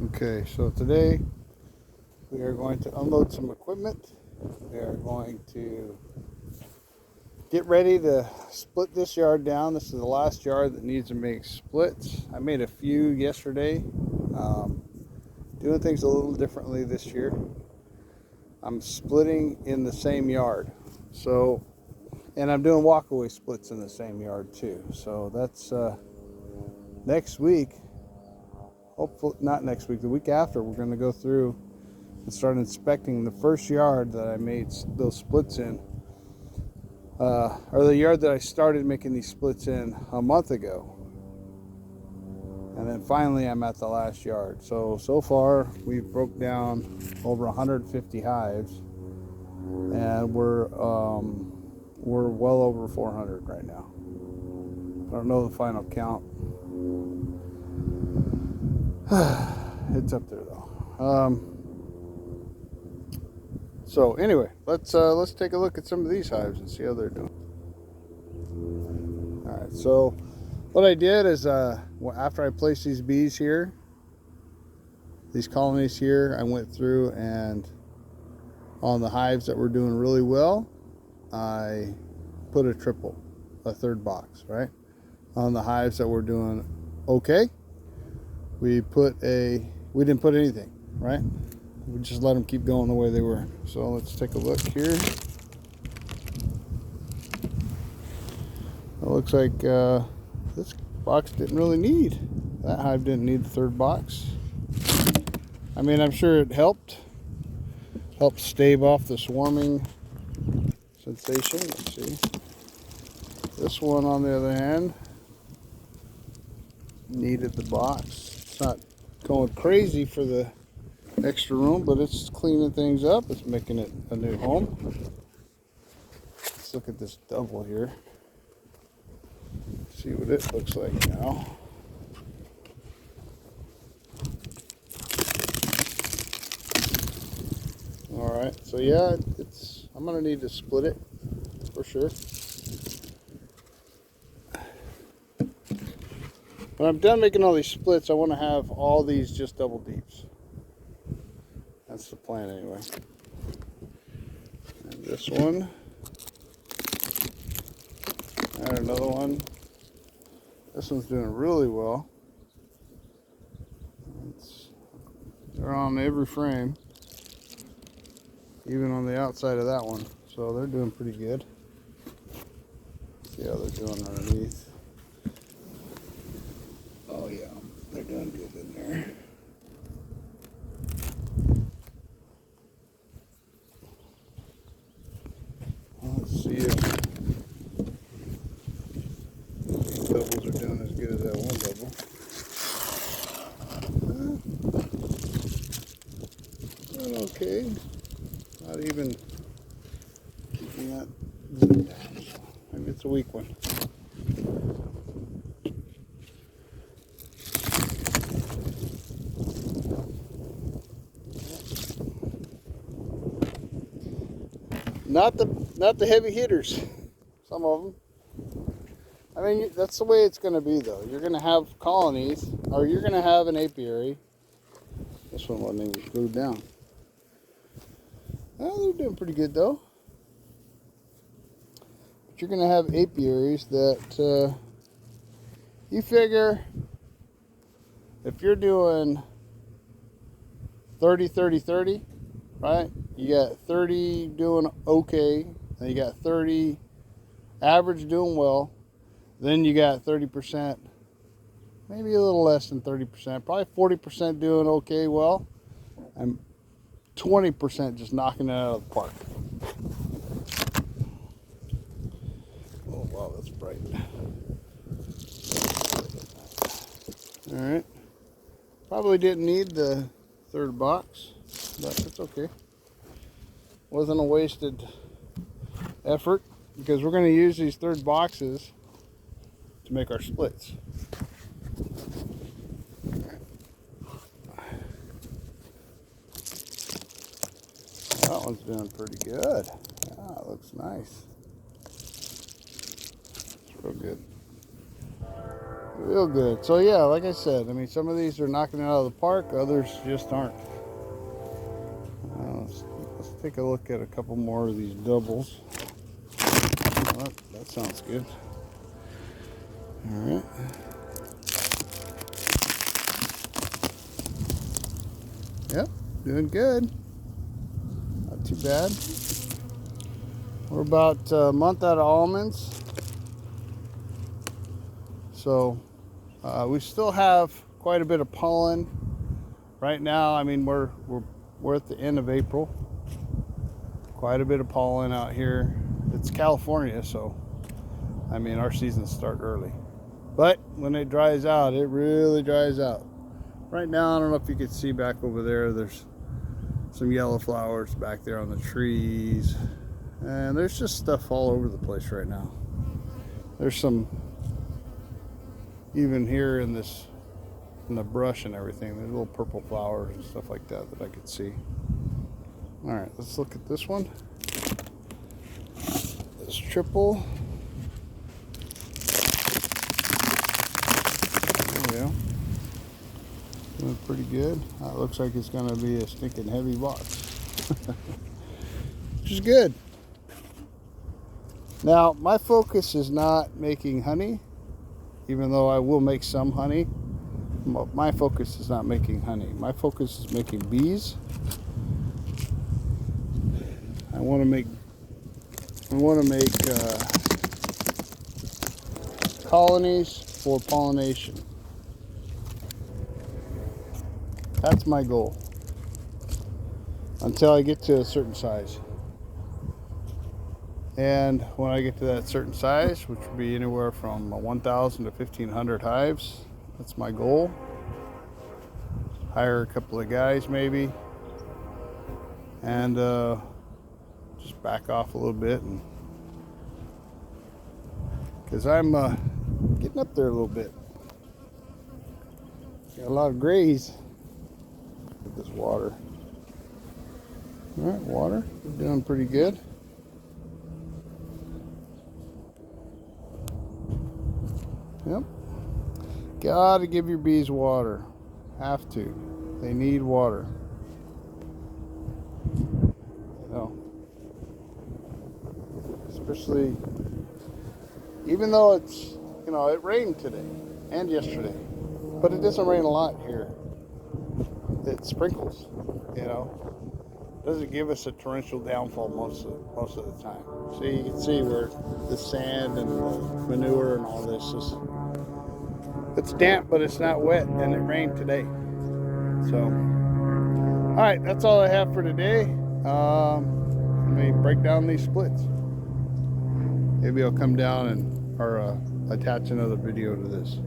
Okay, so today we are going to unload some equipment. We are going to get ready to split this yard down. This is the last yard that needs to make splits. I made a few yesterday. Doing things a little differently this year. I'm splitting in the same yard. So, and I'm doing walkaway splits in the same yard too. So that's next week. Hopefully not next week, the week after, we're going to go through and start inspecting the first yard that I made those splits in, or the yard that I started making these splits in a month ago. And then finally I'm at the last yard. So far we've broke down over 150 hives, and we're well over 400 right now. I don't know the final count. It's up there though. So anyway, let's take a look at some of these hives and see how they're doing. All right. So what I did is after I placed these bees here, these colonies here, I went through and on the hives that were doing really well, I put a third box, right? On the hives that were doing okay, we didn't put anything, right? We just let them keep going the way they were. So let's take a look here. It looks like this box didn't really need, that hive didn't need the third box. I mean, I'm sure it helped stave off the swarming sensation. Let's see. This one, on the other hand, needed the box. It's not going crazy for the extra room, but it's cleaning things up. It's making it a new home. Let's look at this double here. See what it looks like now. All right, so yeah, I'm gonna need to split it for sure. When I'm done making all these splits, I want to have all these just double deeps. That's the plan anyway. And this one. And another one. This one's doing really well. They're on every frame, even on the outside of that one. So they're doing pretty good. See how they're doing underneath. Oh yeah, they're doing good in there. Let's see if these doubles are doing as good as that one double. Doing okay. Not even keeping that good down. Maybe it's a weak one. Not the heavy hitters. Some of them. I mean, that's the way it's going to be, though. You're going to have colonies, or you're going to have an apiary. This one wasn't even glued down. Well, they're doing pretty good, though. But you're going to have apiaries that you figure if you're doing 30, 30, 30, right? You got 30 doing okay, and you got 30 average doing well. Then you got 30%, maybe a little less than 30%, probably 40% doing okay well, and 20% just knocking it out of the park. Oh wow, that's bright. All right, probably didn't need the third box, but it's okay. Wasn't a wasted effort, because we're going to use these third boxes to make our splits. That one's doing pretty good. Yeah, it looks nice. It's real good. Real good. So yeah, like I said, I mean, some of these are knocking it out of the park, others just aren't. Let's take a look at a couple more of these doubles. Oh, that sounds good. All right. Yep, doing good. Not too bad. We're about a month out of almonds. So we still have quite a bit of pollen right now. I mean, we're at the end of April. Quite a bit of pollen out here. It's California, so I mean, our seasons start early. But when it dries out, it really dries out. Right now, I don't know if you can see back over there, there's some yellow flowers back there on the trees. And there's just stuff all over the place right now. There's some, even here in the brush and everything, there's little purple flowers and stuff like that I could see. All right, let's look at this one. This triple. There we go. Doing pretty good. It looks like it's going to be a stinking heavy box. Which is good. Now, my focus is not making honey, even though I will make some honey. My focus is not making honey. My focus is making bees. I want to make colonies for pollination. That's my goal. Until I get to a certain size. And when I get to that certain size, which would be anywhere from 1,000 to 1,500 hives, that's my goal. Hire a couple of guys maybe, and just back off a little bit, and because I'm getting up there a little bit. Got a lot of grays. Look at this water. All right, water, we're doing pretty good. Yep. Gotta give your bees water. Have to. They need water. You know. Especially, even though it's, you know, it rained today and yesterday, but it doesn't rain a lot here. It sprinkles, you know. Doesn't give us a torrential downfall most of the time. So you can see where the sand and the manure and all this is. It's damp, but it's not wet, and it rained today. So, all right, that's all I have for today. Let me break down these splits. Maybe I'll come down and or attach another video to this.